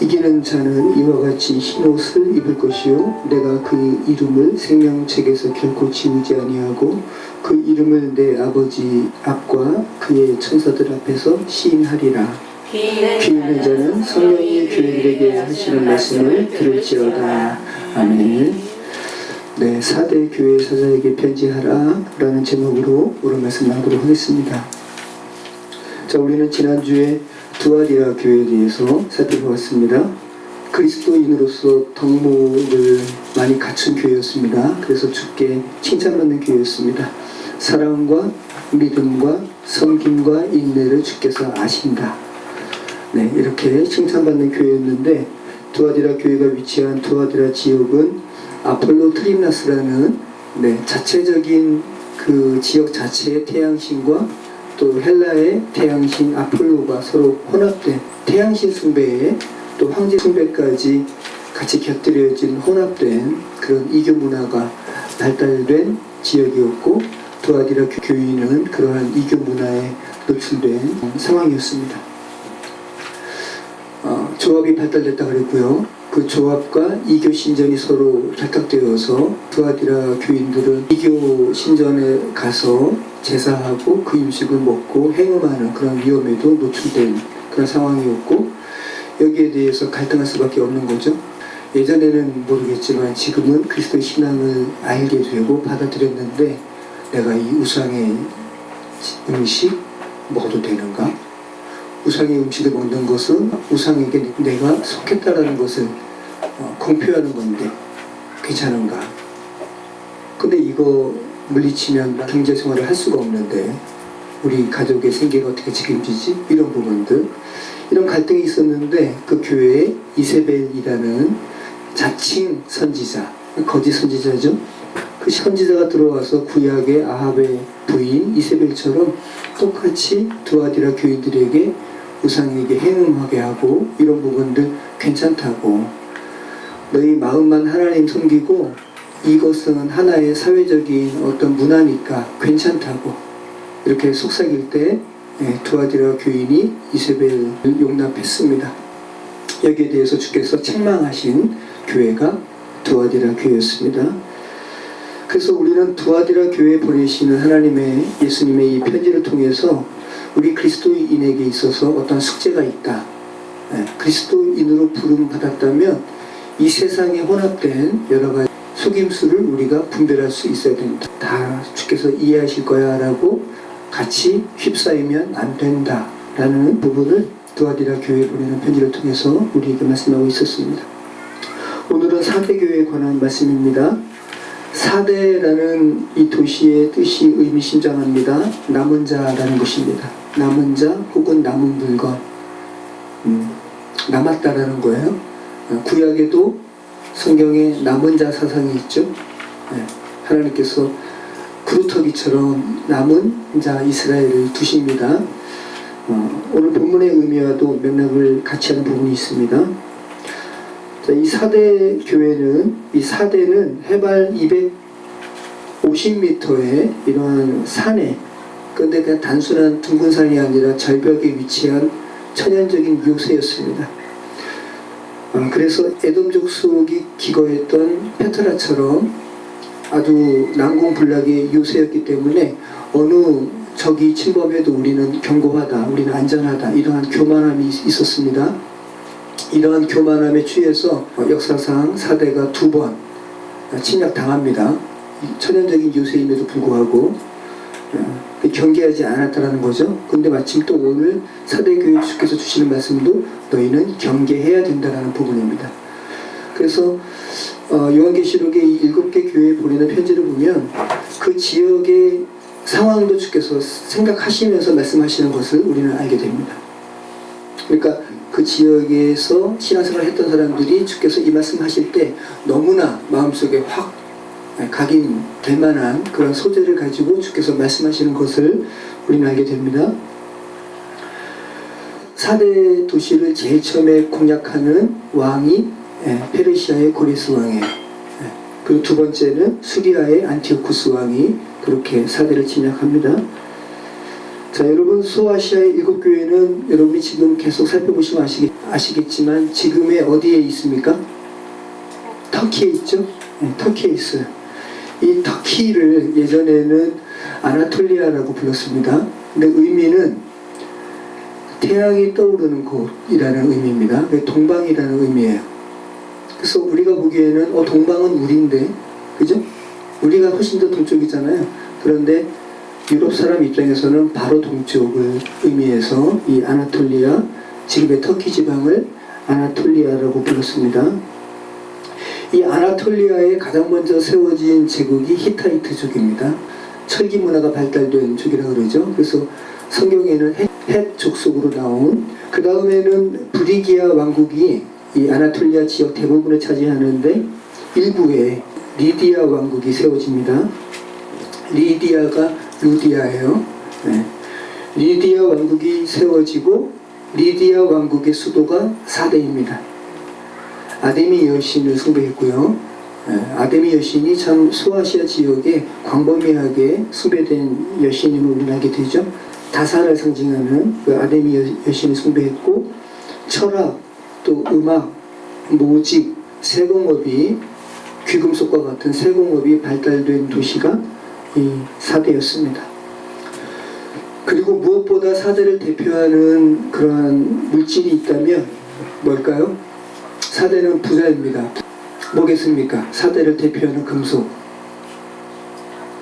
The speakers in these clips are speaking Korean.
이기는 자는 이와 같이 흰 옷을 입을 것이요 내가 그 이름을 생명책에서 결코 지우지 아니하고 그 이름을 내 아버지 앞과 그의 천사들 앞에서 시인하리라. 귀 있는 자는 성령이 교회들에게 하시는 말씀을 들을지어다. 아멘. 네, 4대 교회 사자에게 편지하라 라는 제목으로 오늘 말씀 나누도록 하겠습니다. 자, 우리는 지난주에 두아디라 교회에 대해서 살펴보았습니다. 그리스도인으로서 덕목을 많이 갖춘 교회였습니다. 그래서 주께 칭찬받는 교회였습니다. 사랑과 믿음과 섬김과 인내를 주께서 아신다. 네, 이렇게 칭찬받는 교회였는데, 두아디라 교회가 위치한 두아디라 지역은 아폴로 트림나스라는 자체적인 그 지역 자체의 태양신과 또 헬라의 태양신 아폴로가 서로 혼합된 태양신 숭배에 또 황제 숭배까지 같이 곁들여진 혼합된 그런 이교 문화가 발달된 지역이었고, 두아디라 교인은 그러한 이교 문화에 노출된 상황이었습니다. 조합이 발달됐다 그랬고요. 그 조합과 이교 신전이 서로 결탁되어서 두아디라 교인들은 이교 신전에 가서 제사하고 그 음식을 먹고 행음하는 그런 위험에도 노출된 그런 상황이었고, 여기에 대해서 갈등할 수밖에 없는 거죠. 예전에는 모르겠지만 지금은 그리스도의 신앙을 알게 되고 받아들였는데, 내가 이 우상의 음식 먹어도 되는가? 우상의 음식을 먹는 것은 우상에게 내가 속했다라는 것을 공표하는 건데 괜찮은가? 근데 이거 물리치면 경제생활을 할 수가 없는데 우리 가족의 생계가 어떻게 책임지지? 이런 부분들, 이런 갈등이 있었는데 그 교회에 이세벨이라는 자칭 선지자, 거짓 선지자죠. 그 선지자가 들어와서 구약의 아합의 부인 이세벨처럼 똑같이 두아디라 교인들에게 우상에게 행음하게 하고, 이런 부분들 괜찮다고, 너희 마음만 하나님 섬기고 이것은 하나의 사회적인 어떤 문화니까 괜찮다고 이렇게 속삭일 때 두아디라 교인이 이세벨을 용납했습니다. 여기에 대해서 주께서 책망하신 교회가 두아디라 교회였습니다. 그래서 우리는 두아디라 교회에 보내시는 하나님의 예수님의 이 편지를 통해서 우리 그리스도인에게 있어서 어떤 숙제가 있다. 그리스도인으로 부름 받았다면 이 세상에 혼합된 여러 가지 속임수를 우리가 분별할 수 있어야 됩니다. 다 주께서 이해하실 거야 라고 같이 휩싸이면 안 된다 라는 부분을 두아디라 교회에 보내는 편지를 통해서 우리에게 말씀하고 있었습니다. 오늘은 4대 교회에 관한 말씀입니다. 4대라는 이 도시의 뜻이 의미심장합니다. 남은 자라는 것입니다. 남은 자 혹은 남은 물건, 남았다라는 거예요. 구약에도 성경에 남은 자 사상이 있죠. 하나님께서 그루터기처럼 남은 자 이스라엘을 두십니다. 오늘 본문의 의미와도 맥락을 같이 하는 부분이 있습니다. 자, 이 4대 교회는, 이 4대는 해발 250m의 이러한 산에, 그런데 그냥 단순한 둥근 산이 아니라 절벽에 위치한 천연적인 요새였습니다. 그래서 에돔 족속이 기거했던 페트라처럼 아주 난공불락의 요새였기 때문에 어느 적이 침범해도 우리는 견고하다, 우리는 안전하다, 이러한 교만함이 있었습니다. 이러한 교만함에 취해서 역사상 4대가 2번 침략당합니다. 천연적인 요새임에도 불구하고 경계하지 않았다는 거죠. 근데 마침 또 오늘 4대 교회 주께서 주시는 말씀도 너희는 경계해야 된다는 부분입니다. 그래서 요한계시록의 7개 교회에 보내는 편지를 보면 그 지역의 상황도 주께서 생각하시면서 말씀하시는 것을 우리는 알게 됩니다. 그러니까 그 지역에서 신앙생활을 했던 사람들이 주께서 이 말씀하실 때 너무나 마음속에 확 각인될 만한 그런 소재를 가지고 주께서 말씀하시는 것을 우리는 알게 됩니다. 4대 도시를 제일 처음에 공략하는 왕이 페르시아의 고레스 왕이에요. 그리고 두 번째는 수리아의 안티오쿠스 왕이 그렇게 4대를 침략합니다. 자, 여러분 소아시아의 7교회는 여러분이 지금 계속 살펴보시면 아시겠지만 지금의 어디에 있습니까? 터키에 있죠? 네, 터키에 있어요. 이 터키를 예전에는 아나톨리아라고 불렀습니다. 근데 의미는 태양이 떠오르는 곳이라는 의미입니다. 동방이라는 의미예요. 그래서 우리가 보기에는 동방은 우리인데, 그죠? 우리가 훨씬 더 동쪽이잖아요. 그런데 유럽 사람 입장에서는 바로 동쪽을 의미해서 이 아나톨리아, 지금의 터키 지방을 아나톨리아라고 불렀습니다. 이 아나톨리아에 가장 먼저 세워진 제국이 히타이트족입니다. 철기 문화가 발달된 족이라고 그러죠. 그래서 성경에는 헷 족속으로 나온, 그 다음에는 브리기아 왕국이 이 아나톨리아 지역 대부분을 차지하는데 일부에 리디아 왕국이 세워집니다. 리디아가 루디아예요. 네. 리디아 왕국이 세워지고 리디아 왕국의 수도가 사대입니다. 아데미 여신을 숭배했고요. 아데미 여신이 참 소아시아 지역에 광범위하게 숭배된 여신임을 우리는 알게 되죠. 다사를 상징하는 그 아데미 여신을 숭배했고, 철학, 또 음악, 모직, 세공업이, 귀금속과 같은 세공업이 발달된 도시가 이 사대였습니다. 그리고 무엇보다 사대를 대표하는 그러한 물질이 있다면 뭘까요? 사대는 부자입니다. 뭐겠습니까? 사대를 대표하는 금속.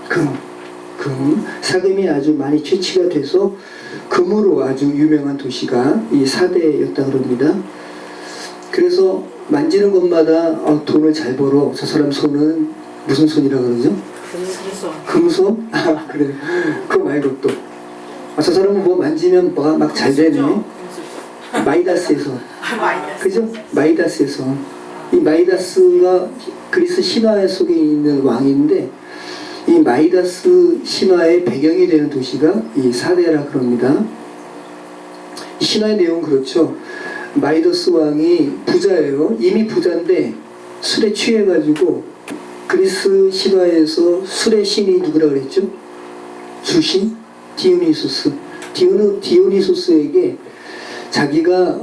금. 사금이 아주 많이 채취가 돼서 금으로 아주 유명한 도시가 이 사대였다 그럽니다. 그래서 만지는 것마다 돈을 잘 벌어. 저 사람 손은 무슨 손이라고 그러죠? 금손? 아, 그래. 그거 말고 또. 저 사람은 뭐 만지면 뭐가 막 잘 되네. 마이다스에서. 그죠? 마이다스에서. 이 마이다스가 그리스 신화 속에 있는 왕인데, 이 마이다스 신화의 배경이 되는 도시가 이 사대라 그럽니다. 신화의 내용은 그렇죠. 마이다스 왕이 부자예요. 이미 부자인데 술에 취해가지고, 그리스 신화에서 술의 신이 누구라 그랬죠? 주신? 디오니소스. 디오니소스에게 자기가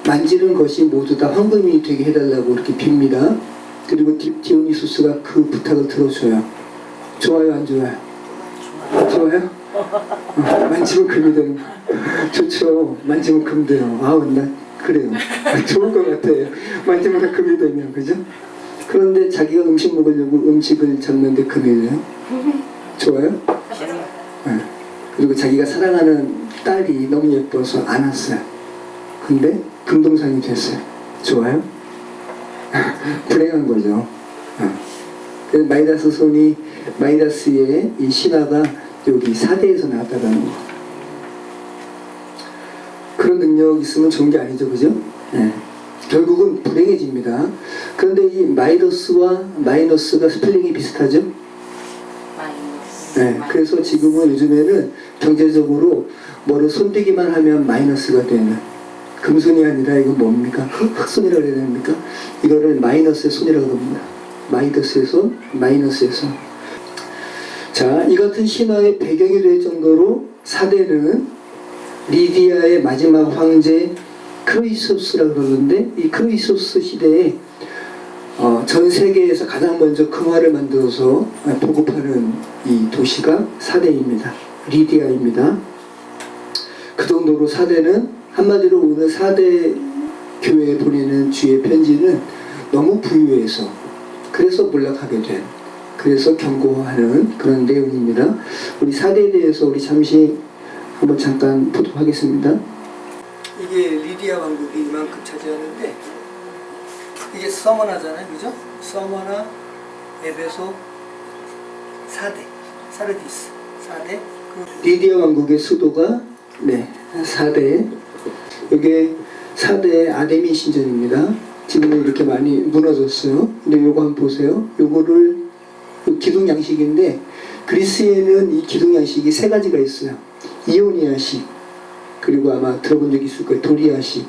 만지는 것이 모두 다 황금이 되게 해달라고 이렇게 빕니다. 그리고 디오니소스가 그 부탁을 들어줘요. 좋아요, 안 좋아요? 좋아요? 만지면 금이 되는 거. 좋죠. 만지면 금 돼요. 아우, 나 그래요. 좋을 것 같아요. 만지면 다 금이 되면, 그죠? 그런데 자기가 음식 먹으려고 음식을 잡는데 금이 돼요. 좋아요? 네. 그리고 자기가 사랑하는 딸이 너무 예뻐서 안았어요. 근데 금동산이 됐어요. 좋아요? 불행한 거죠. 그래서 마이다스 손이, 마이다스의 이 신화가 여기 사대에서 나왔다는 거. 그런 능력 있으면 좋은 게 아니죠, 그죠? 네. 결국은 불행해집니다. 그런데 이 마이너스와 마이너스가 스펠링이 비슷하죠? 네. 그래서 지금은 요즘에는 경제적으로 뭐를 손대기만 하면 마이너스가 되는, 금손이 아니라 이건 뭡니까? 흑손이라고 해야 됩니까? 이거를 마이너스의 손이라고 합니다. 마이너스의 손, 마이너스의 손. 자, 이 같은 신화의 배경이 될 정도로 사대는 리디아의 마지막 황제 크로이소스라고 그러는데, 이 크로이소스 시대에 전 세계에서 가장 먼저 금화를 만들어서 보급하는 이 도시가 사대입니다. 리디아입니다. 그 정도로 사대는, 한마디로 오늘 사대 교회에 보내는 주의 편지는 너무 부유해서, 그래서 몰락하게 된, 그래서 경고하는 그런 내용입니다. 우리 사대에 대해서 우리 잠시 한번 잠깐 보도록 하겠습니다. 이게 리디아 왕국이 이만큼 차지하는데, 이게 서머나잖아요, 그죠? 서머나, 에베소, 사대, 사르디스, 사대. 리디아 왕국의 수도가 사대. 이게 사대의 아데미 신전입니다. 지금은 이렇게 많이 무너졌어요. 근데 요거 한번 보세요. 요거를 기둥 양식인데, 그리스에는 이 기둥 양식이 세 가지가 있어요. 이오니아식, 그리고 아마 들어본 적 있을 거예요. 도리아식,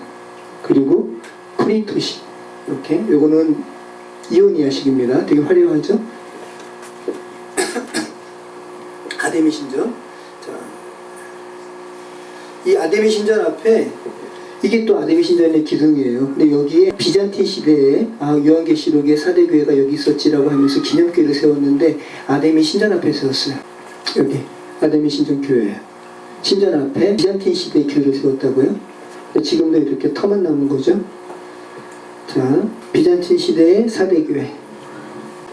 그리고 코린토식. 이렇게. 요거는 이오니아식입니다. 되게 화려하죠? 아데미 신전. 자, 이 아데미 신전 앞에 이게 또 아데미 신전의 기둥이에요. 근데 여기에 비잔틴 시대에 요한계시록에 사대교회가 여기 있었지라고 하면서 기념교회를 세웠는데 아데미 신전 앞에 세웠어요. 여기 아데미 신전 교회 신전 앞에 비잔틴 시대의 교회를 세웠다고요. 지금도 이렇게 터만 남은 거죠. 자, 비잔틴 시대의 사대교회.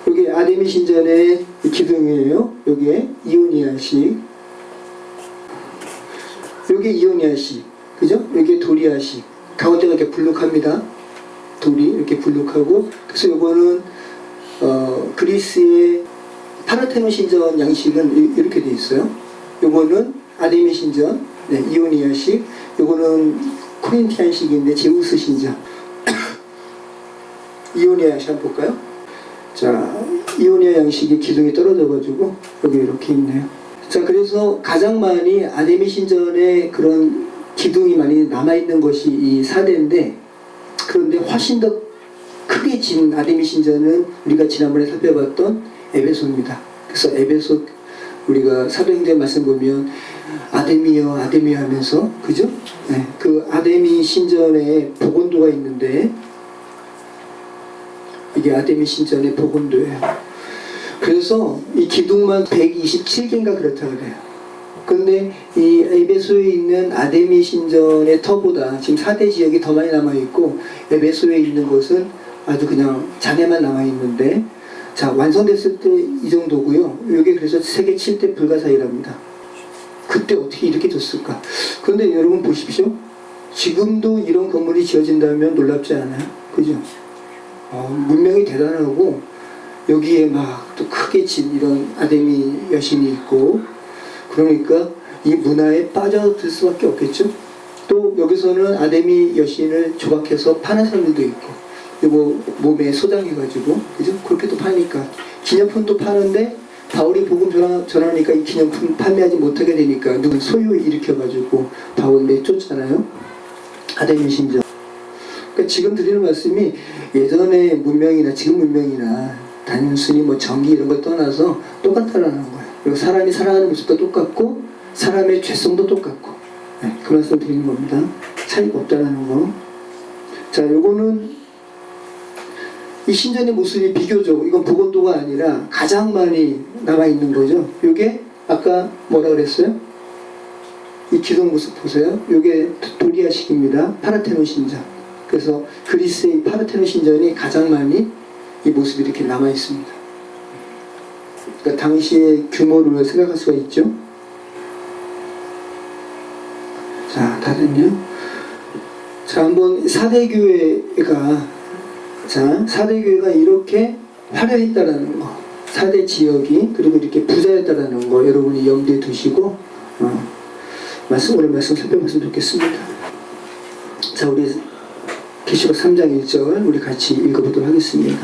여기 아데미 신전의 기둥이에요. 여기에 이오니아식. 여기 이오니아식. 그죠? 여기 도리아식. 가운데가 이렇게 불룩합니다. 돌이 이렇게 불룩하고. 그래서 요거는 그리스의 파르테논 신전 양식은 이렇게 돼 있어요. 요거는 아데미 신전, 네, 이오니아식. 요거는 코린티안식인데 제우스 신전. 이오니아식 한번 볼까요? 자, 이오니아 양식의 기둥이 떨어져가지고 여기 이렇게 있네요. 자, 그래서 가장 많이 아데미 신전의 그런 기둥이 많이 남아있는 것이 이 사대인데, 그런데 훨씬 더 크게 진 아데미 신전은 우리가 지난번에 살펴봤던 에베소입니다. 그래서 에베소 우리가 사도행전 말씀 보면 아데미여 아데미여 하면서, 그죠? 네, 그 아데미 신전에 복원도가 있는데 이게 아데미 신전의 복원도예요. 그래서 이 기둥만 127개인가 그렇다고 그래요. 그런데 이 에베소에 있는 아데미 신전의 터보다 지금 4대 지역이 더 많이 남아있고, 에베소에 있는 곳은 아주 그냥 잔해만 남아있는데, 자, 완성됐을 때 이 정도고요. 이게 그래서 세계 7대 불가사의랍니다. 그때 어떻게 이렇게 졌을까? 그런데 여러분 보십시오. 지금도 이런 건물이 지어진다면 놀랍지 않아요? 그죠? 문명이 대단하고, 여기에 막 또 크게 진 이런 아데미 여신이 있고, 그러니까 이 문화에 빠져들 수밖에 없겠죠. 또 여기서는 아데미 여신을 조각해서 파는 사람들도 있고, 이거 몸에 소장해가지고, 그죠? 그렇게 또 파니까 기념품도 파는데, 바울이 복음 전하니까 이 기념품 판매하지 못하게 되니까 누군 소유 일으켜가지고 바울 내쫓잖아요. 아데미 신전. 그러니까 지금 드리는 말씀이 예전의 문명이나 지금 문명이나 단순히 뭐 전기 이런 걸 떠나서 똑같다라는 거예요. 그리고 사람이 살아가는 모습도 똑같고 사람의 죄성도 똑같고, 네, 그 말씀 드리는 겁니다. 차이가 없다라는 거. 자, 요거는 이 신전의 모습이 비교적, 이건 복원도가 아니라 가장 많이 남아있는 거죠. 요게 아까 뭐라 그랬어요? 이 기둥 모습 보세요. 요게 도리아식입니다. 파르테논 신전. 그래서 그리스의 파르테논 신전이 가장 많이 이 모습이 이렇게 남아있습니다. 그러니까 당시의 규모를 생각할 수가 있죠. 자, 다른요. 자, 한번 사대교회가, 자, 사대교회가 이렇게 화려했다라는 거, 사대 지역이, 그리고 이렇게 부자였다라는 거 여러분이 염두에 두시고 오늘 말씀 살펴봤으면 좋겠습니다. 자, 우리 계시록 3장 1절 우리 같이 읽어보도록 하겠습니다.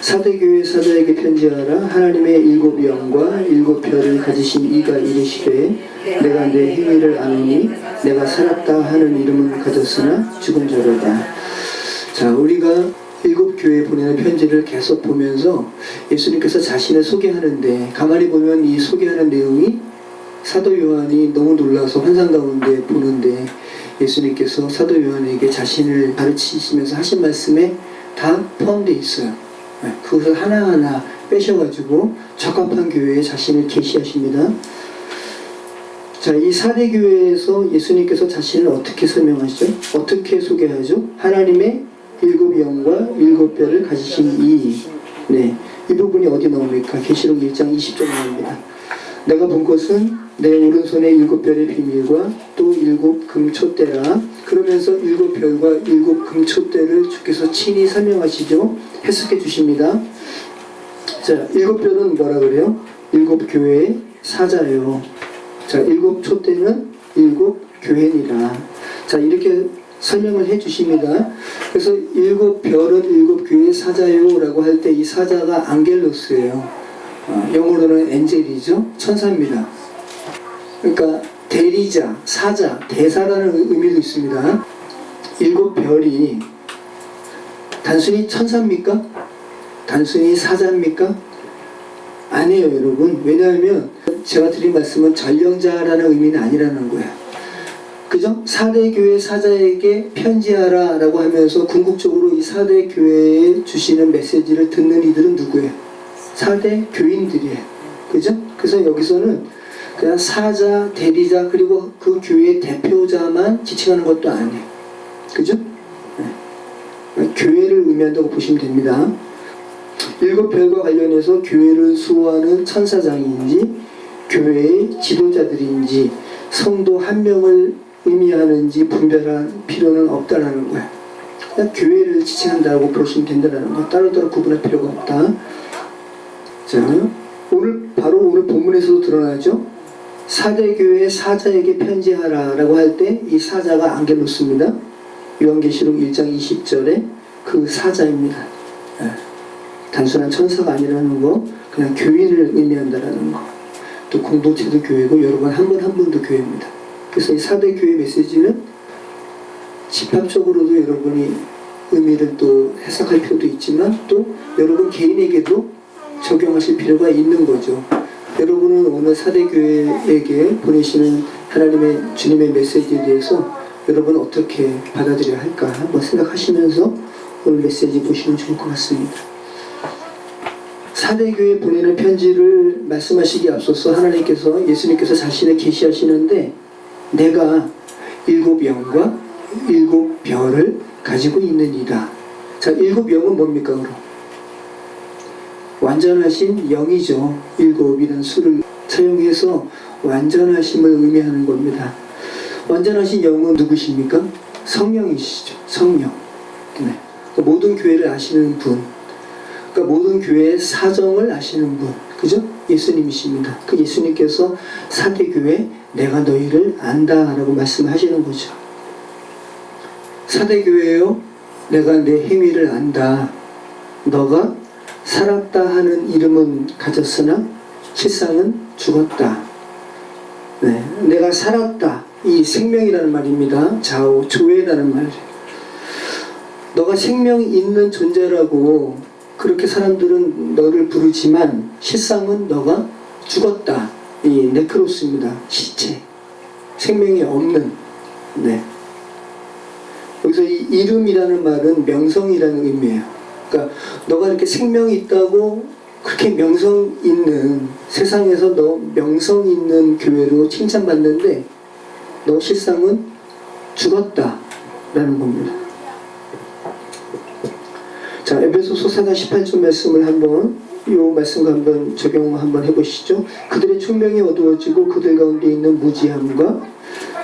사대교회 사자에게 편지하라. 하나님의 7 영과 7 별을 가지신 이가 이르시되 내가 내 행위를 아노니 내가 살았다 하는 이름은 가졌으나 죽은 자로다. 자, 우리가 7 교회에 보내는 편지를 계속 보면서 예수님께서 자신을 소개하는데, 가만히 보면 이 소개하는 내용이 사도 요한이 너무 놀라서 환상 가운데 보는데, 예수님께서 사도 요한에게 자신을 가르치시면서 하신 말씀에 다 포함되어 있어요. 그것을 하나하나 빼셔가지고 적합한 교회에 자신을 계시하십니다. 자, 이 사대 교회에서 예수님께서 자신을 어떻게 설명하시죠? 어떻게 소개하죠? 하나님의 7 영과 7 별을 가지신 이, 네, 이 부분이 어디 나옵니까? 계시록 1장 20절 나옵니다. 내가 본 것은 내 오른손에 7 별의 비밀과 또 7 금촛대라. 그러면서 7 별과 7 금촛대를 주께서 친히 설명하시죠. 해석해 주십니다. 자, 7 별은 뭐라 그래요? 7 교회의 사자요. 자, 7 촛대는 7 교회니라. 자, 이렇게 설명을 해 주십니다. 그래서 7 별은 7 교회의 사자요 라고 할 때 이 사자가 안겔로스예요. 영어로는 엔젤이죠. 천사입니다. 그러니까 대리자, 사자, 대사라는 의미도 있습니다. 7 별이 단순히 천사입니까? 단순히 사자입니까? 아니에요, 여러분. 왜냐하면 제가 드린 말씀은 전령자라는 의미는 아니라는 거예요. 그죠? 4대 교회 사자에게 편지하라 라고 하면서 궁극적으로 이 4대 교회에 주시는 메시지를 듣는 이들은 누구예요? 4대 교인들이에요. 그죠? 그래서 여기서는 그냥 사자, 대리자, 그리고 그 교회의 대표자만 지칭하는 것도 아니에요. 그죠? 네. 교회를 의미한다고 보시면 됩니다. 7별과 관련해서 교회를 수호하는 천사장인지 교회의 지도자들인지 성도 한 명을 의미하는지 분별할 필요는 없다라는 거야. 그냥 교회를 지칭한다고 보시면 된다는 거. 따로따로 구분할 필요가 없다. 자, 바로 오늘 본문에서도 드러나죠. 4대 교회 사자에게 편지하라 라고 할 때 이 사자가 안겔로스입니다. 요한계시록 1장 20절에 그 사자입니다. 단순한 천사가 아니라는 거, 그냥 교인을 의미한다라는 거. 또 공동체도 교회고 여러분 한 분 한 분도 교회입니다. 그래서 이 4대 교회 메시지는 집합적으로도 여러분이 의미를 또 해석할 필요도 있지만 또 여러분 개인에게도 적용하실 필요가 있는 거죠. 여러분은 오늘 4대 교회에게 보내시는 하나님의 주님의 메시지에 대해서 여러분 어떻게 받아들여야 할까 한번 생각하시면서 오늘 메시지 보시면 좋을 것 같습니다. 4대 교회에 보내는 편지를 말씀하시기에 앞서서 하나님께서 예수님께서 자신을 계시하시는데 내가 7영과 7별을 가지고 있는 이다. 자, 7영은 뭡니까 그럼? 완전하신 영이죠. 7이라는 수를 사용해서 완전하심을 의미하는 겁니다. 완전하신 영은 누구십니까? 성령이시죠. 성령. 네. 모든 교회를 아시는 분, 그러니까 모든 교회의 사정을 아시는 분, 그죠? 예수님이십니다. 그 예수님께서 4대 교회 내가 너희를 안다 라고 말씀하시는 거죠. 4대 교회요, 내가 내 행위를 안다. 너가 살았다 하는 이름은 가졌으나 실상은 죽었다. 네, 내가 살았다. 이 생명이라는 말입니다. 좌우 조회라는 말이에요. 너가 생명이 있는 존재라고 그렇게 사람들은 너를 부르지만 실상은 너가 죽었다. 이 네크로스입니다. 시체. 생명이 없는. 네. 여기서 이 이름이라는 말은 명성이라는 의미예요. 그러니까 너가 이렇게 생명이 있다고 그렇게 명성 있는 세상에서 너 명성 있는 교회로 칭찬받는데 너 실상은 죽었다라는 겁니다. 자, 에베소서 4장 18절 말씀을 이 말씀과 한번 적용 한번 해보시죠. 그들의 총명이 어두워지고 그들 가운데 있는 무지함과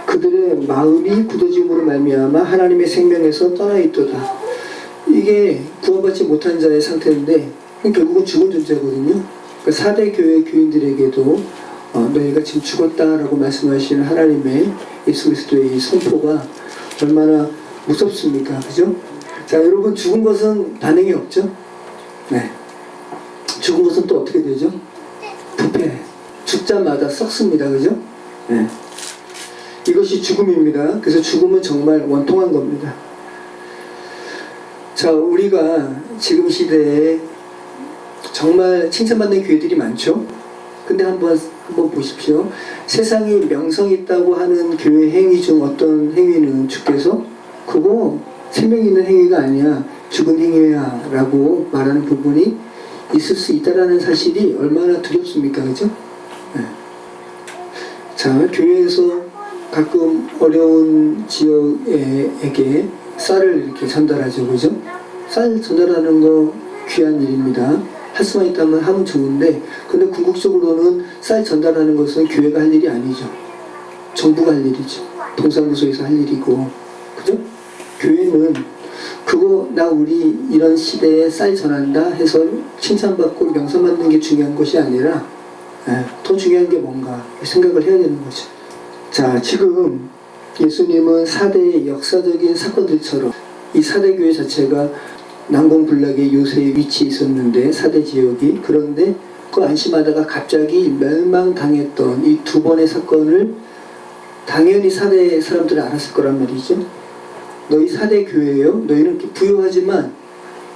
그들의 마음이 굳어짐으로 말미암아 하나님의 생명에서 떠나 있도다. 이게 구원받지 못한 자의 상태인데 결국은 죽은 존재거든요. 그러니까 4대 교회 교인들에게도 너희가 지금 죽었다라고 말씀하시는 하나님의 예수 그리스도의 이 선포가 얼마나 무섭습니까? 그죠? 자, 여러분 죽은 것은 반응이 없죠? 네. 죽은 것은 또 어떻게 되죠? 부패. 죽자마자 썩습니다. 그죠? 네. 이것이 죽음입니다. 그래서 죽음은 정말 원통한 겁니다. 자, 우리가 지금 시대에 정말 칭찬받는 교회들이 많죠? 근데 한번 보십시오. 세상이 명성 있다고 하는 교회 행위 중 어떤 행위는 주께서 그거 생명 있는 행위가 아니야, 죽은 행위야 라고 말하는 부분이 있을 수 있다는 사실이 얼마나 두렵습니까? 그죠? 네. 자, 교회에서 가끔 어려운 지역에게 쌀을 이렇게 전달하죠. 그죠? 쌀 전달하는 거 귀한 일입니다. 할 수만 있다면 하면 좋은데, 근데 궁극적으로는 쌀 전달하는 것은 교회가 할 일이 아니죠. 정부가 할 일이죠. 동사무소에서 할 일이고, 그죠? 교회는 그거 나 우리 이런 시대에 쌀 전한다 해서 칭찬받고 명성받는 게 중요한 것이 아니라 더 중요한 게 뭔가 생각을 해야 되는 거죠. 자, 지금 예수님은 4대의 역사적인 사건들처럼 이 4대 교회 자체가 난공불락의 요새에 위치해 있었는데 4대 지역이, 그런데 그 안심하다가 갑자기 멸망당했던 이 2번의 사건을 당연히 4대 사람들은 알았을 거란 말이죠. 너희 4대 교회예요. 너희는 이렇게 부유하지만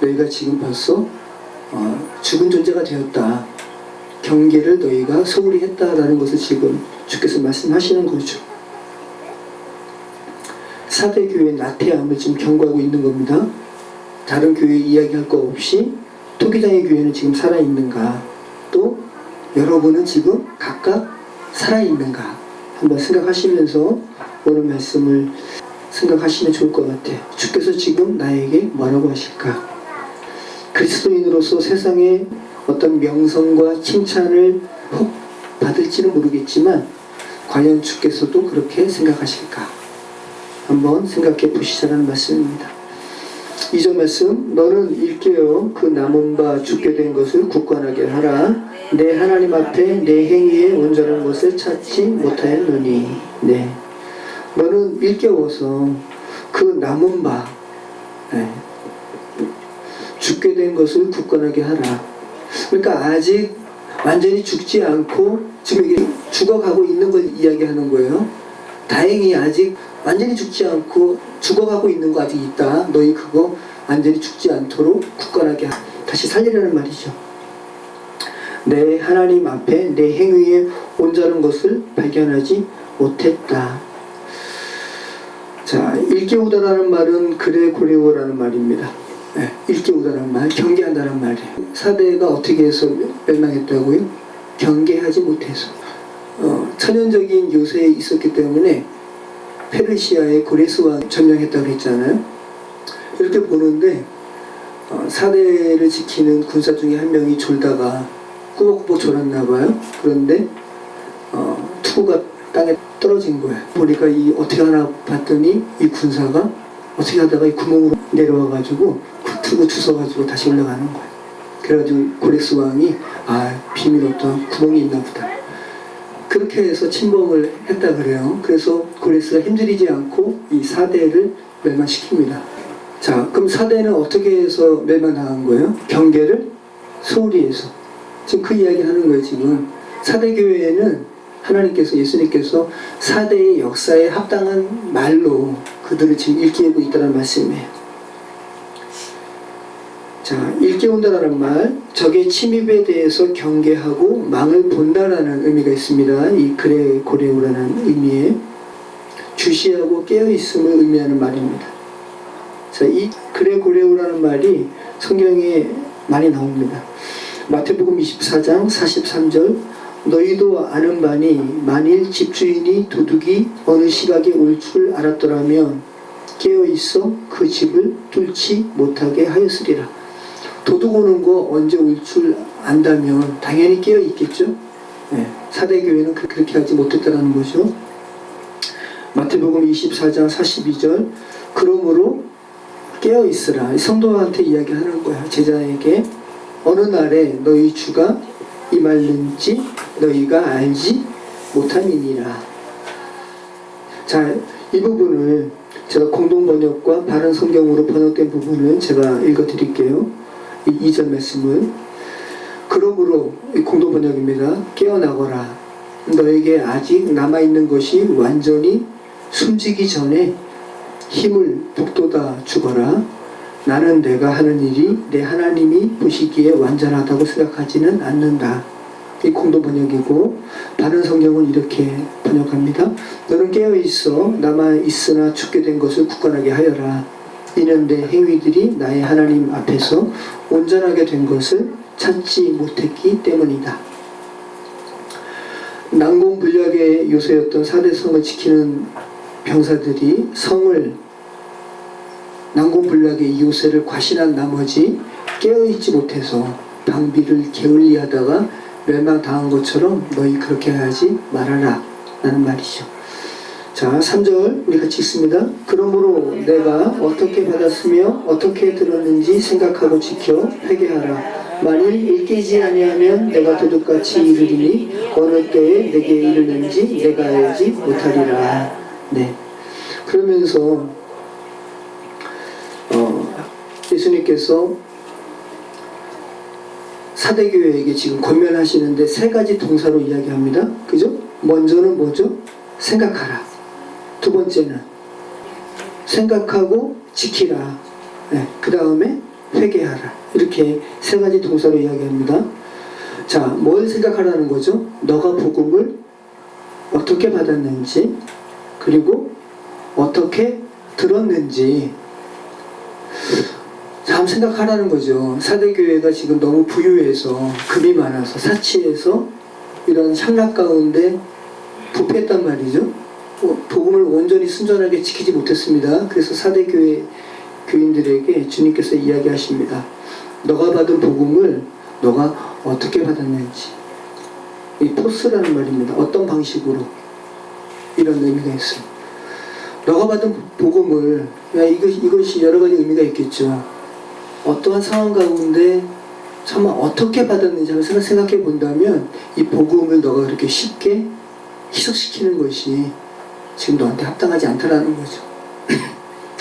너희가 지금 벌써 죽은 존재가 되었다. 경계를 너희가 소홀히 했다라는 것을 지금 주께서 말씀하시는 거죠. 사대 교회의 나태함을 지금 경고하고 있는 겁니다. 다른 교회 이야기할 거 없이 토기장의 교회는 지금 살아있는가, 또 여러분은 지금 각각 살아있는가 한번 생각하시면서 오늘 말씀을 생각하시면 좋을 것 같아요. 주께서 지금 나에게 뭐라고 하실까? 그리스도인으로서 세상에 어떤 명성과 칭찬을 혹 받을지는 모르겠지만 과연 주께서도 그렇게 생각하실까? 한번 생각해 보시자는 말씀입니다. 2절 말씀, 너는 일깨어 그 남은 바 죽게 된 것을 굳건하게 하라. 내 하나님 앞에 내 행위에 온전한 것을 찾지 못하였노니. 네. 너는 일깨워서 그 남은 바 죽게 된 것을 굳건하게 하라. 그러니까 아직 완전히 죽지 않고 지금 이게 죽어가고 있는 걸 이야기하는 거예요. 다행히 아직 완전히 죽지 않고 죽어가고 있는 거 아직 있다. 너희 그거 완전히 죽지 않도록 굳건하게 다시 살리라는 말이죠. 내 하나님 앞에 내 행위에 온전한 것을 발견하지 못했다. 자, 일깨우다라는 말은 그래 고레오라는 말입니다. 네, 일깨우다라는 말, 경계한다는 말이에요. 사대가 어떻게 해서 멸망했다고요? 경계하지 못해서. 천연적인 요새에 있었기 때문에 페르시아의 고레스 왕 점령했다고 했잖아요. 이렇게 보는데 사대를 지키는 군사 중에 한 명이 졸다가 꾸벅꾸벅 졸았나 봐요. 그런데 투구가 땅에 떨어진 거예요. 보니까 이 어떻게 하나 봤더니 이 군사가 어떻게 하다가 이 구멍으로 내려와가지고 그 투구 주워가지고 다시 올라가는 거예요. 그래가지고 고레스 왕이 비밀 어떤 구멍이 있나 보다. 그렇게 해서 침범을 했다 그래요. 그래서 고레스가 힘들이지 않고 이 사대를 멸망시킵니다. 자, 그럼 사대는 어떻게 해서 멸망당한 거예요? 경계를 소홀히 해서. 지금 그 이야기 하는 거예요. 지금 사대교회에는 하나님께서, 예수님께서 사대의 역사에 합당한 말로 그들을 지금 일깨우고 있다는 말씀이에요. 자, 일깨운다라는 말, 적의 침입에 대해서 경계하고 망을 본다라는 의미가 있습니다. 이 그래 고레오라는 의미에 주시하고 깨어있음을 의미하는 말입니다. 자, 이 그래 고레오라는 말이 성경에 많이 나옵니다. 마태복음 24장 43절, 너희도 아는 바니 만일 집주인이 도둑이 어느 시각에 올 줄 알았더라면 깨어있어 그 집을 뚫지 못하게 하였으리라. 도둑 오는 거 언제 올 줄 안다면 당연히 깨어 있겠죠. 네, 사대교회는 그렇게 하지 못했다는 거죠. 마태복음 24장 42절, 그러므로 깨어 있으라. 성도한테 이야기하는 거야. 제자에게 어느 날에 너희 주가 임할는지 너희가 알지 못함이니라. 자, 이 부분을 제가 공동번역과 바른 성경으로 번역된 부분을 제가 읽어드릴게요. 이 2절 말씀은, 그러므로 공동번역입니다. 깨어나거라. 너에게 아직 남아있는 것이 완전히 숨지기 전에 힘을 북돋아 주거라. 나는 내가 하는 일이 내 하나님이 보시기에 완전하다고 생각하지는 않는다. 이 공동번역이고 바른 성경은 이렇게 번역합니다. 너는 깨어있어 남아있으나 죽게 된 것을 굳건하게 하여라. 이는 내 행위들이 나의 하나님 앞에서 온전하게 된 것을 찾지 못했기 때문이다. 난공불락의 요새였던 사대성을 지키는 병사들이 성을 난공불락의 이 요새를 과신한 나머지 깨어있지 못해서 방비를 게을리하다가 멸망당한 것처럼 너희 그렇게 하지 말아라 라는 말이죠. 자, 3절 우리 같이 읽습니다. 그러므로 내가 어떻게 받았으며 어떻게 들었는지 생각하고 지켜 회개하라. 만일 일깨지 아니하면 내가 도둑같이 이르리니 어느 때에 내게 이르는지 내가 알지 못하리라. 네. 그러면서 예수님께서 사대교회에게 지금 권면하시는데 세 가지 동사로 이야기합니다. 그죠? 먼저는 뭐죠? 생각하라. 두 번째는 생각하고 지키라. 네. 그 다음에 회개하라. 이렇게 세 가지 동사로 이야기합니다. 자, 뭘 생각하라는 거죠? 너가 복음을 어떻게 받았는지, 그리고 어떻게 들었는지 참 생각하라는 거죠. 사대교회가 지금 너무 부유해서 금이 많아서 사치해서 이런 향락 가운데 부패했단 말이죠. 복음을 온전히 순전하게 지키지 못했습니다. 그래서 사대교회 교인들에게 주님께서 이야기하십니다. 너가 받은 복음을 너가 어떻게 받았는지. 이 포스라는 말입니다. 어떤 방식으로, 이런 의미가 있어요. 너가 받은 복음을, 이것이 여러 가지 의미가 있겠죠. 어떠한 상황 가운데 정말 어떻게 받았는지 한번 생각해 본다면 이 복음을 너가 그렇게 쉽게 희석시키는 것이 지금 너한테 합당하지 않다라는 거죠.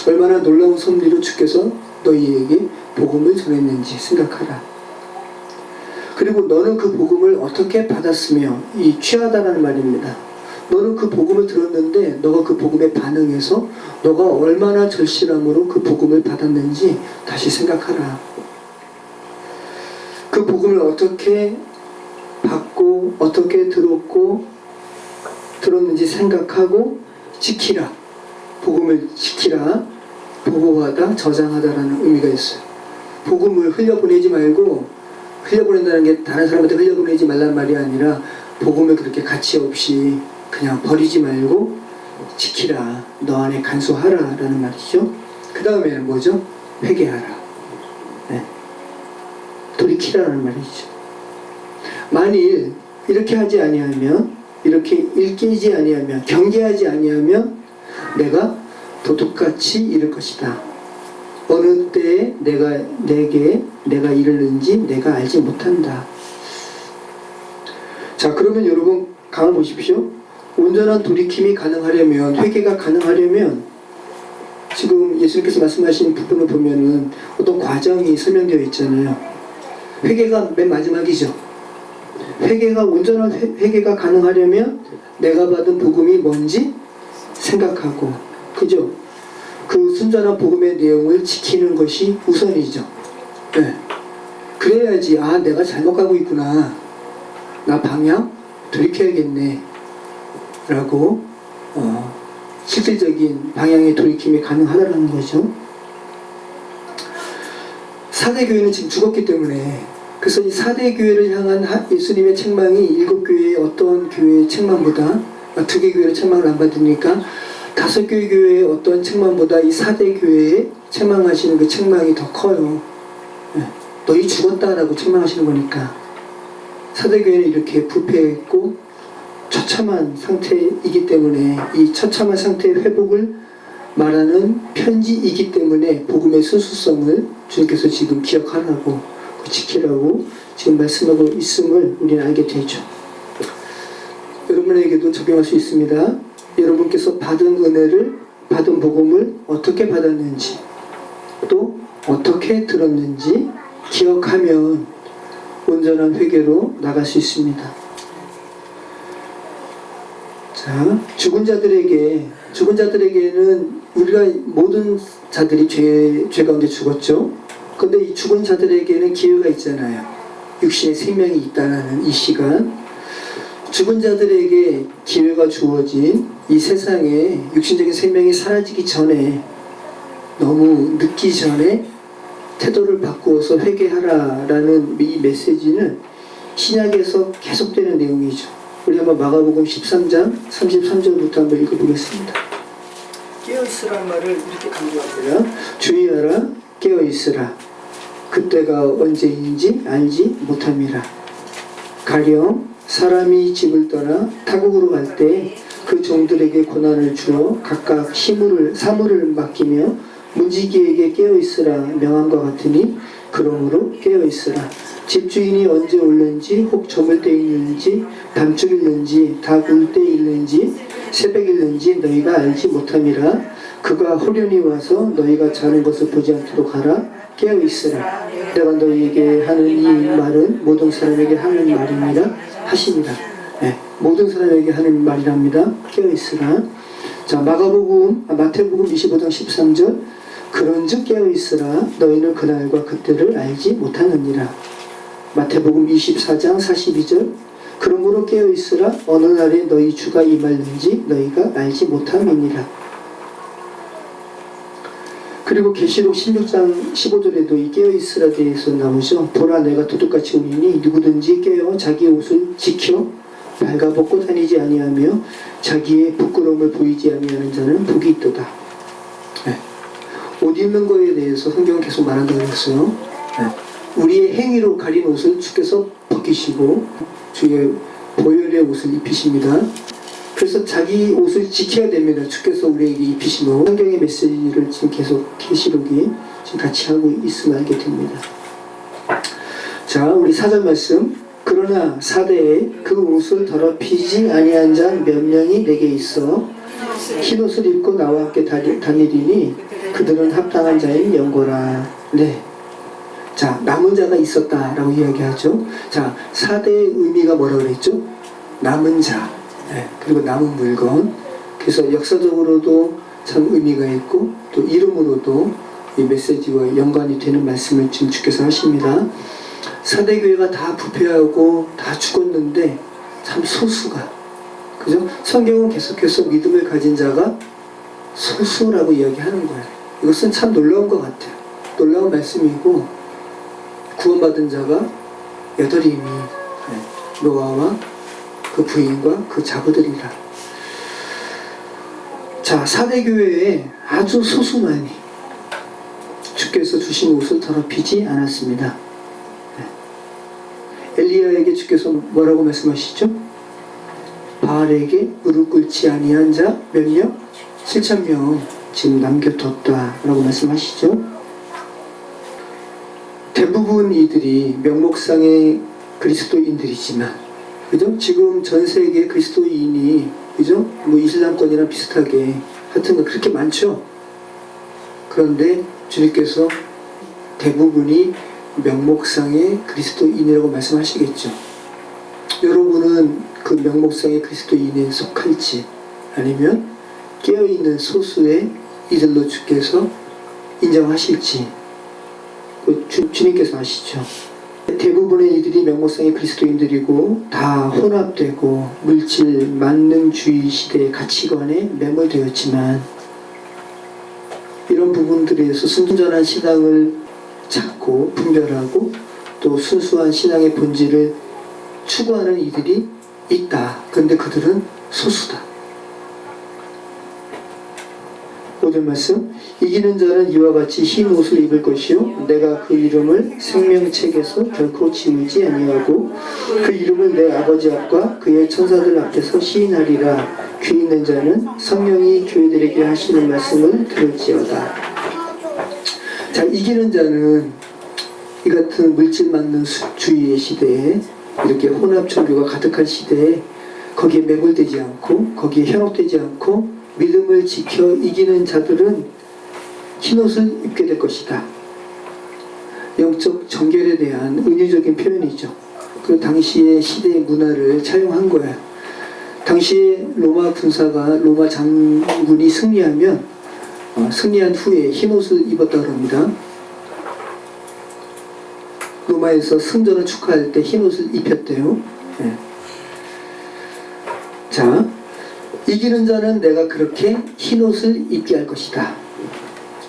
얼마나 놀라운 섭리로 주께서 너희에게 복음을 전했는지 생각하라. 그리고 너는 그 복음을 어떻게 받았으며, 이 취하다라는 말입니다. 너는 그 복음을 들었는데 너가 그 복음에 반응해서 너가 얼마나 절실함으로 그 복음을 받았는지 다시 생각하라. 그 복음을 어떻게 받고 어떻게 들었는지 생각하고 지키라. 복음을 지키라. 보고하다, 저장하다라는 의미가 있어요. 복음을 흘려보내지 말고, 흘려보낸다는 게 다른 사람한테 흘려보내지 말란 말이 아니라 복음을 그렇게 가치 없이 그냥 버리지 말고 지키라. 너 안에 간수하라 라는 말이죠. 그 다음에는 뭐죠? 회개하라. 네. 돌이키라는 말이죠. 만일 이렇게 하지 아니하면, 이렇게 일깨지 아니하면, 경계하지 아니하면 내가 도둑같이 이를 것이다. 어느 때에 내가 이르는지 내가 알지 못한다. 자, 그러면 여러분 강을 보십시오. 온전한 돌이킴이 가능하려면, 회개가 가능하려면, 지금 예수님께서 말씀하신 부분을 보면은 어떤 과정이 설명되어 있잖아요. 회개가 맨 마지막이죠. 온전한 회개가 가능하려면 내가 받은 복음이 뭔지 생각하고, 그죠? 그 순전한 복음의 내용을 지키는 것이 우선이죠. 네. 그래야지, 아, 내가 잘못 가고 있구나, 나 방향 돌이켜야겠네 라고 실질적인 방향의 돌이킴이 가능하다는 거죠. 사대교회는 지금 죽었기 때문에, 그래서 이 사대교회를 향한 예수님의 책망이 7교회의 어떤 교회의 책망보다, 2개 교회의 책망을 안 받으니까 5개 교회의 어떤 책망보다 이 사대교회에 책망하시는 그 책망이 더 커요. 너희 죽었다라고 책망하시는 거니까. 사대교회는 이렇게 부패했고 처참한 상태이기 때문에, 이 처참한 상태의 회복을 말하는 편지이기 때문에 복음의 순수성을 주님께서 지금 기억하라고, 지키라고 지금 말씀하고 있음을 우리는 알게 되죠. 여러분에게도 적용할 수 있습니다. 여러분께서 받은 은혜를, 받은 복음을 어떻게 받았는지, 또 어떻게 들었는지 기억하면 온전한 회개로 나갈 수 있습니다. 자, 죽은 자들에게는 우리가 모든 자들이 죄 가운데 죽었죠. 근데 이 죽은 자들에게는 기회가 있잖아요. 육신의 생명이 있다는 이 시간, 죽은 자들에게 기회가 주어진 이 세상에 육신적인 생명이 사라지기 전에, 너무 늦기 전에 태도를 바꾸어서 회개하라라는 이 메시지는 신약에서 계속되는 내용이죠. 우리 한번 마가복음 13장 33절부터 한번 읽어보겠습니다. 깨어있으란 말을 이렇게 강조합니다. 주의하라, 깨어있으라. 그때가 언제인지 알지 못함이라. 가령 사람이 집을 떠나 타국으로 갈 때 그 종들에게 고난을 주어 각각 사물을 맡기며 문지기에게 깨어있으라 명함과 같으니, 그러므로 깨어있으라. 집주인이 언제 올는지, 혹 저물 때 있는지, 밤중일는지, 닭 울 때 있는지, 새벽일는지 너희가 알지 못함이라. 그가 호련히 와서 너희가 자는 것을 보지 않도록 하라. 깨어있으라. 내가 너희에게 하는 이 말은 모든 사람에게 하는 말입니다 하시니라. 네, 모든 사람에게 하는 말이랍니다. 깨어있으라. 자, 마태복음 25장 13절. 그런즉 깨어있으라. 너희는 그날과 그때를 알지 못하느니라. 마태복음 24장 42절. 그러므로 깨어있으라. 어느 날에 너희 주가 임할는지 너희가 알지 못함이니라. 그리고 계시록 16장 15절에도 이 깨어있으라 대해서 나오죠. 보라 내가 도둑같이 오리니 누구든지 깨어 자기 옷을 지켜 발가벗고 다니지 아니하며 자기의 부끄러움을 보이지 아니하는 자는 복이 있도다. 네. 옷 입는 거에 대해서 성경은 계속 말한다고 했어요. 네. 우리의 행위로 가린 옷을 주께서 벗기시고 주의 보혈의 옷을 입히십니다. 그래서 자기 옷을 지켜야 됩니다. 주께서 우리에게 입히시고 성경의 메시지를 지금 계속 계시록이 지금 같이 하고 있음을 알게 됩니다. 자, 우리 4절 말씀. 그러나 사대에 그 옷을 더럽히지 아니한 자 몇 명이 내게 있어 흰 옷을 입고 나와 함께 다니리니 그들은 합당한 자인 영고라. 네. 자, 남은 자가 있었다라고 이야기하죠. 자, 사대의 의미가 뭐라고 그랬죠? 남은 자. 네, 그리고 남은 물건. 그래서 역사적으로도 참 의미가 있고 또 이름으로도 이 메시지와 연관이 되는 말씀을 지금 주께서 하십니다. 사대교회가 다 부패하고 다 죽었는데 참 소수가, 그죠? 성경은 계속해서 믿음을 가진 자가 소수라고 이야기하는 거예요. 이것은 참 놀라운 것 같아요. 놀라운 말씀이고 구원받은 자가 8이니 노아와 그 부인과 그 자부들이라. 자, 사대교회에 아주 소수만이 주께서 주신 옷을 더럽히지 않았습니다. 엘리야에게 주께서 뭐라고 말씀하시죠? 바알에게 무릎 꿇지 아니한 자 몇 명? 7,000명 지금 남겨뒀다 라고 말씀하시죠. 대부분 이들이 명목상의 그리스도인들이지만, 그죠? 지금 전 세계 그리스도인이, 그죠? 뭐 이슬람권이랑 비슷하게 하여튼 그렇게 많죠. 그런데 주님께서 대부분이 명목상의 그리스도인이라고 말씀하시겠죠. 여러분은 그 명목상의 그리스도인에 속할지 아니면 깨어있는 소수의 이들로 주께서 인정하실지 주님께서 아시죠. 대부분의 이들이 명목상의 그리스도인들이고 다 혼합되고 물질 만능주의 시대의 가치관에 매몰되었지만 이런 부분들에서 순전한 신앙을 찾고 분별하고 또 순수한 신앙의 본질을 추구하는 이들이 있다. 그런데 그들은 소수다. 5절 말씀. 이기는 자는 이와 같이 흰 옷을 입을 것이요 내가 그 이름을 생명책에서 결코 지우지 아니하고 그 이름을 내 아버지 앞과 그의 천사들 앞에서 시인하리라. 귀 있는 자는 성령이 교회들에게 하시는 말씀을 들을지어다. 자, 이기는 자는 이 같은 물질 만능 주의의 시대에, 이렇게 혼합 종교가 가득한 시대에 거기에 매몰되지 않고 거기에 현혹되지 않고 믿음을 지켜 이기는 자들은 흰옷을 입게 될 것이다. 영적 정결에 대한 은유적인 표현이죠. 그 당시의 시대의 문화를 차용한 거예요. 당시에 로마 군사가, 로마 장군이 승리하면 승리한 후에 흰옷을 입었다고 합니다. 로마에서 승전을 축하할 때 흰옷을 입혔대요. 네. 자, 이기는 자는 내가 그렇게 흰옷을 입게 할 것이다.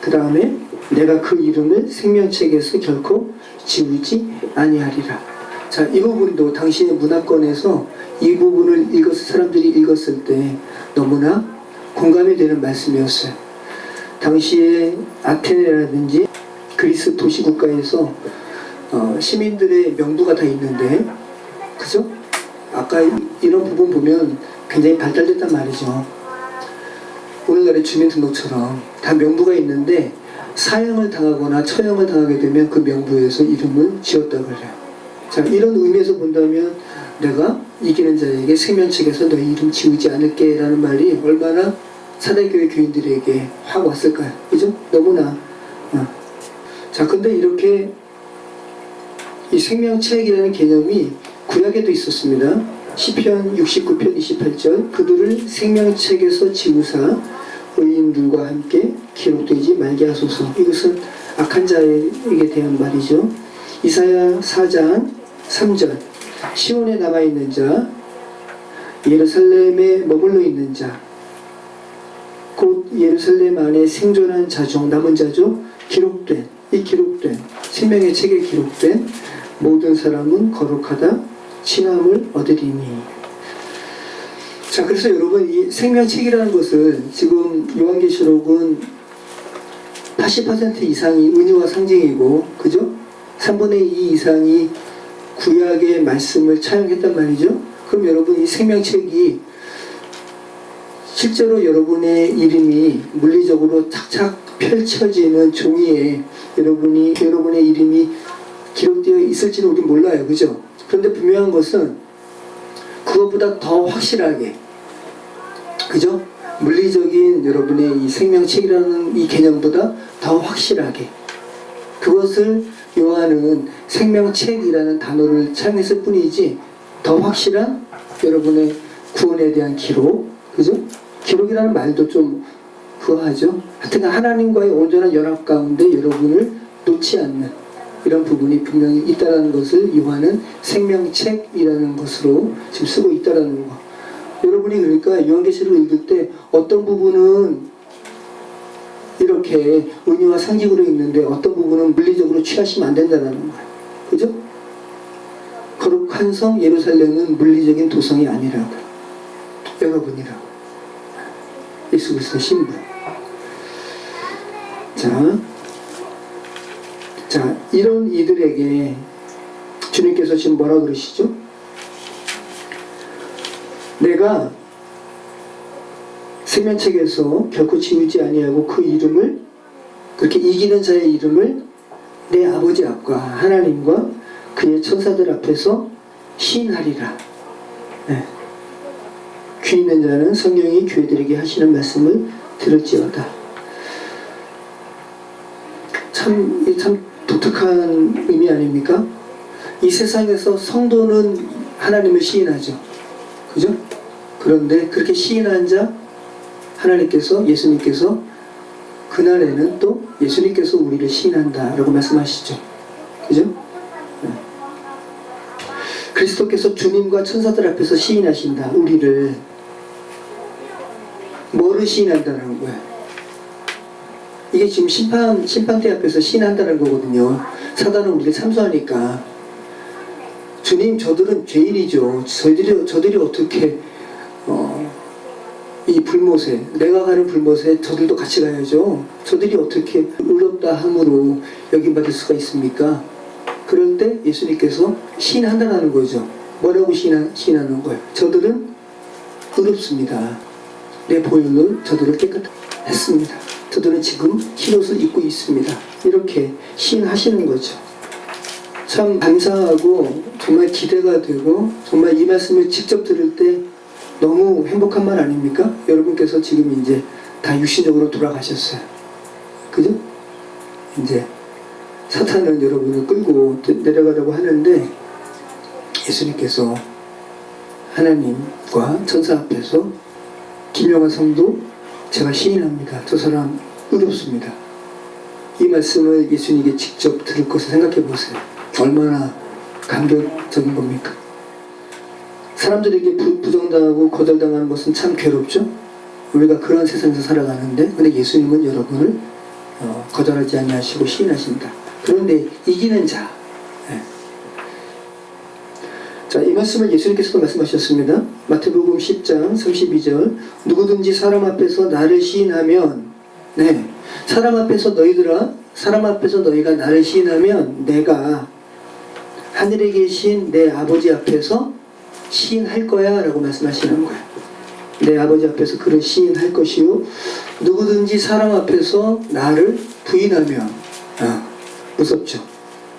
그 다음에 내가 그 이름을 생명책에서 결코 지우지 아니하리라. 자, 이 부분도 당시의 문화권에서 이 부분을 사람들이 읽었을 때 너무나 공감이 되는 말씀이었어요. 당시에 아테네라든지 그리스 도시국가에서 시민들의 명부가 다 있는데, 그죠? 아까 이런 부분 보면 굉장히 발달됐단 말이죠. 오늘날의 주민등록처럼 다 명부가 있는데 사형을 당하거나 처형을 당하게 되면 그 명부에서 이름을 지었다고 해요. 자, 이런 의미에서 본다면 내가 이기는 자에게 생명책에서 너희 이름 지우지 않을게 라는 말이 얼마나 사대교회 교인들에게 확 왔을까요? 그죠? 너무나. 자, 근데 이렇게 이 생명책이라는 개념이 구약에도 있었습니다. 시편 69편 28절. 그들을 생명책에서 지우사 의인들과 함께 기록되지 말게 하소서. 이것은 악한 자에게 대한 말이죠. 이사야 4장 3절. 시온에 남아있는 자, 예루살렘에 머물러 있는 자, 곧 예루살렘 안에 생존한 자중, 남은 자중, 기록된 생명의 책에 기록된 모든 사람은 거룩하다 칭함을 얻으리니. 자, 그래서 여러분, 이 생명책이라는 것을 지금 요한계시록은 80% 이상이 은유와 상징이고, 그죠? 3분의 2 이상이 구약의 말씀을 차용했단 말이죠. 그럼 여러분, 이 생명책이 실제로 여러분의 이름이 물리적으로 착착 펼쳐지는 종이에 여러분의 이름이 기록되어 있을지는 우리 몰라요. 그죠? 그런데 분명한 것은 그것보다 더 확실하게, 그죠? 물리적인 여러분의 이 생명책이라는 이 개념보다 더 확실하게 그것을 요한은 생명책이라는 단어를 사용했을 뿐이지 더 확실한 여러분의 구원에 대한 기록, 그죠? 기록이라는 말도 좀 그거하죠. 하여튼 하나님과의 온전한 연합 가운데 여러분을 놓지 않는 이런 부분이 분명히 있다는 것을 요한은 생명책이라는 것으로 지금 쓰고 있다는 거. 여러분이 그러니까 요한계시록을 읽을 때 어떤 부분은 이렇게 은유와 상징으로 읽는데 어떤 부분은 물리적으로 취하시면 안 된다는 거예요. 그죠? 거룩한 성 예루살렘은 물리적인 도성이 아니라고. 여러분이라고. 예수 그리스도의 신분. 자, 이런 이들에게 주님께서 지금 뭐라 그러시죠? 내가 생명책에서 결코 지우지 아니하고 그 이름을, 그렇게 이기는 자의 이름을 내 아버지 앞과 하나님과 그의 천사들 앞에서 시인하리라. 네. 귀 있는 자는 성령이 교회들에게 하시는 말씀을 들을지어다. 참 독특한 의미 아닙니까? 이 세상에서 성도는 하나님을 시인하죠. 그죠? 그런데 그렇게 시인한 자 하나님께서, 예수님께서 그날에는 또 예수님께서 우리를 시인한다 라고 말씀하시죠. 그죠? 네. 그리스도께서 주님과 천사들 앞에서 시인하신다. 우리를 뭐를 시인한다는 거야? 이게 지금 심판대 앞에서 시인한다는 거거든요. 사단은 우리를 참소하니까 주님, 저들은 죄인이죠. 저들이 어떻게 이 불못에, 내가 가는 불못에 저들도 같이 가야죠. 저들이 어떻게 의롭다 함으로 여김받을 수가 있습니까? 그럴 때 예수님께서 시인한다는 거죠. 뭐라고 시인하는 거예요? 저들은 의롭습니다. 내 보혈로 저들을 깨끗했습니다. 저들은 지금 흰옷을 입고 있습니다. 이렇게 시인하시는 거죠. 참 감사하고 정말 기대가 되고 정말 이 말씀을 직접 들을 때 너무 행복한 말 아닙니까? 여러분께서 지금 이제 다 육신적으로 돌아가셨어요. 그죠? 이제 사탄은 여러분을 끌고 내려가려고 하는데 예수님께서 하나님과 천사 앞에서 김영하 성도 제가 시인합니다. 저 사람 의롭습니다. 이 말씀을 예수님께 직접 들을 것을 생각해 보세요. 얼마나 감격적인 겁니까? 사람들에게 부정당하고 거절당하는 것은 참 괴롭죠? 우리가 그런 세상에서 살아가는데, 근데 예수님은 여러분을 거절하지 아니하시고 시인하신다. 그런데 이기는 자. 네. 자, 이 말씀을 예수님께서도 말씀하셨습니다. 마태복음 10장 32절. 누구든지 사람 앞에서 나를 시인하면, 네, 사람 앞에서 너희가 나를 시인하면 내가 하늘에 계신 내 아버지 앞에서 시인할 거야 라고 말씀하시는 거예요. 내 아버지 앞에서 그를 시인할 것이요, 누구든지 사람 앞에서 나를 부인하면, 무섭죠.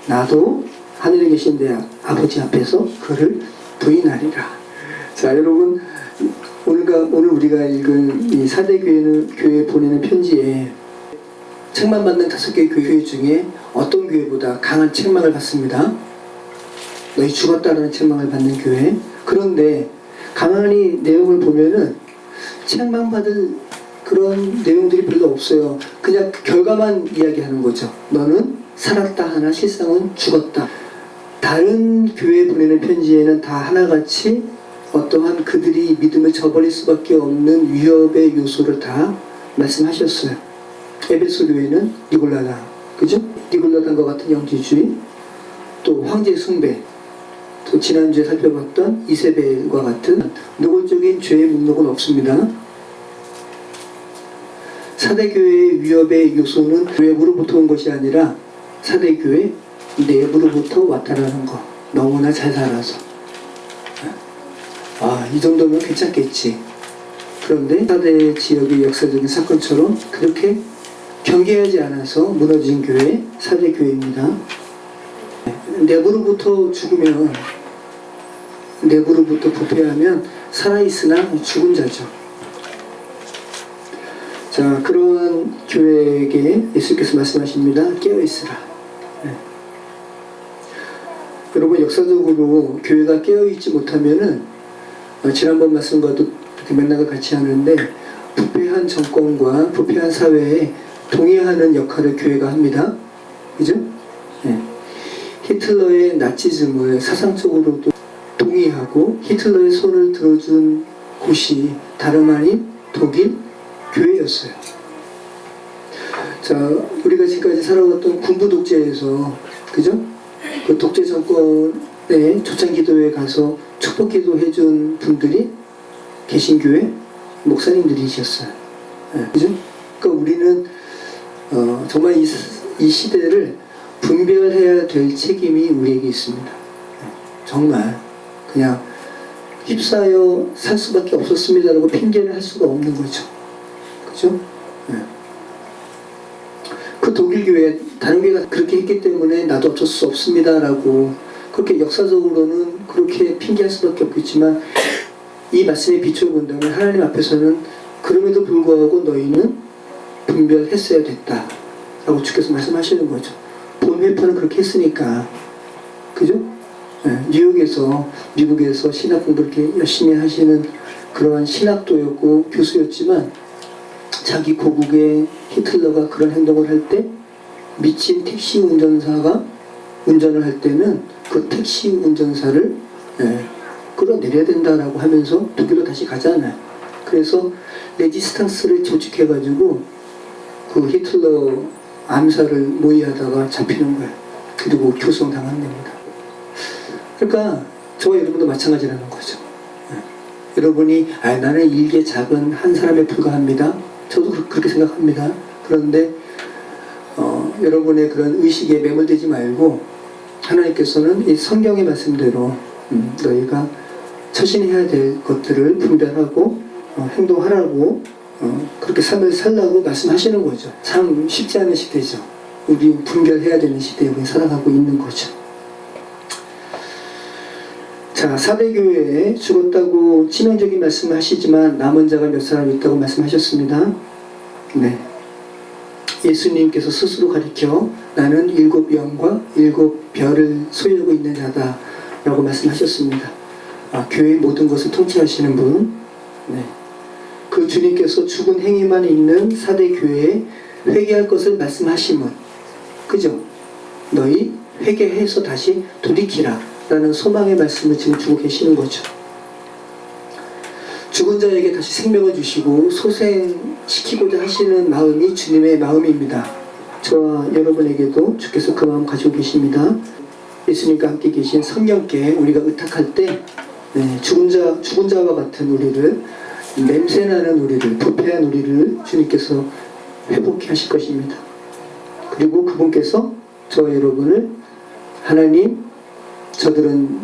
나도 하늘에 계신 내 아버지 앞에서 그를 부인하리라. 자, 여러분, 오늘 우리가 읽은 이 사대 교회에 보내는 편지에 책망 받는 5개의 교회 중에 어떤 교회보다 강한 책망을 받습니다. 너희 죽었다라는 책망을 받는 교회. 그런데 가만히 내용을 보면은 책망받을 그런 내용들이 별로 없어요. 그냥 결과만 이야기하는 거죠. 너는 살았다 하나 실상은 죽었다. 다른 교회에 보내는 편지에는 다 하나같이 어떠한 그들이 믿음을 저버릴 수밖에 없는 위협의 요소를 다 말씀하셨어요. 에베소 교회는 니골라당, 그죠? 니골라당과 같은 영지주의, 또 황제 숭배, 또 지난주에 살펴봤던 이세벨과 같은 노골적인 죄의 목록은 없습니다. 사대교회의 위협의 요소는 외부로부터 온 것이 아니라 사대교회 내부로부터 왔다라는 거. 너무나 잘 살아서. 이 정도면 괜찮겠지. 그런데 사대 지역의 역사적인 사건처럼 그렇게 경계하지 않아서 무너진 교회, 사대교회입니다. 내부로부터 죽으면, 내부로부터 부패하면 살아있으나 죽은 자죠. 자, 그런 교회에게 예수께서 말씀하십니다. 깨어있으라. 여러분, 역사적으로 교회가 깨어있지 못하면은, 지난번 말씀과도 이렇게 맥락을 같이 하는데, 부패한 정권과 부패한 사회에 동의하는 역할을 교회가 합니다. 그죠? 히틀러의 나치즘을 사상적으로도 동의하고 히틀러의 손을 들어준 곳이 다름 아닌 독일 교회였어요. 자, 우리가 지금까지 살아왔던 군부 독재에서, 그죠? 그 독재 정권의 초창기도에 가서 축복기도 해준 분들이 개신교회 목사님들이셨어요. 그죠? 그러니까 우리는 정말 이 시대를 분별해야 될 책임이 우리에게 있습니다. 정말 그냥 휩싸여 살 수밖에 없었습니다라고 핑계를 할 수가 없는 거죠. 그죠? 그 독일 교회, 다른 교회가 그렇게 했기 때문에 나도 어쩔 수 없습니다라고 그렇게 역사적으로는 그렇게 핑계할 수밖에 없겠지만 이 말씀에 비춰본다면 하나님 앞에서는 그럼에도 불구하고 너희는 분별했어야 됐다 라고 주께서 말씀하시는 거죠. 본회파는 그렇게 했으니까. 그죠? 뉴욕에서, 미국에서 신학 공부 이렇게 열심히 하시는 그러한 신학도였고 교수였지만 자기 고국의 히틀러가 그런 행동을 할 때 미친 택시 운전사가 운전을 할 때는 그 택시 운전사를 끌어내려야 된다라고 하면서 독일로 다시 가잖아요. 그래서 레지스탕스를 조직해가지고 그 히틀러 암살을 모의하다가 잡히는 거예요. 그리고 교수당합니다. 그러니까 저와 여러분도 마찬가지라는 거죠. 여러분이 나는 일개 작은 한 사람에 불과합니다. 저도 그렇게 생각합니다. 그런데 여러분의 그런 의식에 매몰되지 말고 하나님께서는 이 성경의 말씀대로 너희가 처신해야 될 것들을 분별하고 행동하라고 그렇게 삶을 살라고 말씀하시는 거죠. 참 쉽지 않은 시대죠. 우리 분별해야 되는 시대에 우리 살아가고 있는 거죠. 자, 사대교회에 죽었다고 치명적인 말씀을 하시지만 남은 자가 몇 사람 있다고 말씀하셨습니다. 네. 예수님께서 스스로 가리켜 나는 7영과 7별을 소유하고 있는 자다 라고 말씀하셨습니다. 교회의 모든 것을 통치하시는 분. 네. 그 주님께서 죽은 행위만 있는 사대교회에 회개할 것을 말씀하시면, 그죠? 너희 회개해서 다시 돌이키라 라는 소망의 말씀을 지금 주고 계시는 거죠. 죽은 자에게 다시 생명을 주시고 소생시키고자 하시는 마음이 주님의 마음입니다. 저와 여러분에게도 주께서 그 마음 가지고 계십니다. 예수님과 함께 계신 성령께 우리가 의탁할 때 죽은 자와 같은 우리를, 냄새나는 우리를, 부패한 우리를 주님께서 회복해 하실 것입니다. 그리고 그분께서 저와 여러분을 하나님, 저들은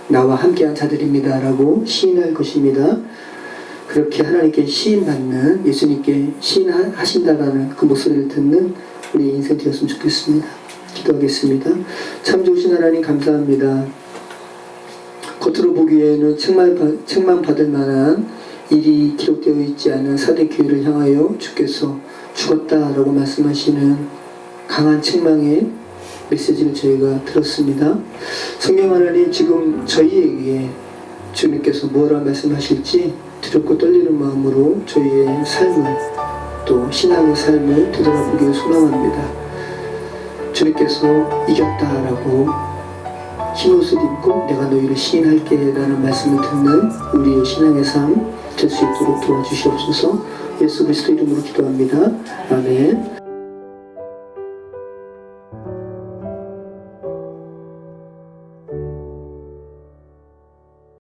나와 함께한 자들입니다 라고 시인할 것입니다. 그렇게 하나님께 시인받는, 예수님께 시인하신다라는 그 목소리를 듣는 우리 인생 되었으면 좋겠습니다. 기도하겠습니다. 참 좋으신 하나님 감사합니다. 겉으로 보기에는 책망받을 만한 일이 기록되어 있지 않은 사대교회를 향하여 주께서 죽었다라고 말씀하시는 강한 책망의 메시지를 저희가 들었습니다. 성령 하나님, 지금 저희에게 주님께서 뭐라 말씀하실지 두렵고 떨리는 마음으로 저희의 삶을, 또 신앙의 삶을 되돌아보기를 소망합니다. 주님께서 이겼다라고 흰옷을 입고 내가 너희를 시인할게 라는 말씀을 듣는 우리의 신앙의 삶, 될 수 있도록 도와주시옵소서. 예수 그리스도 이름으로 기도합니다. 아멘.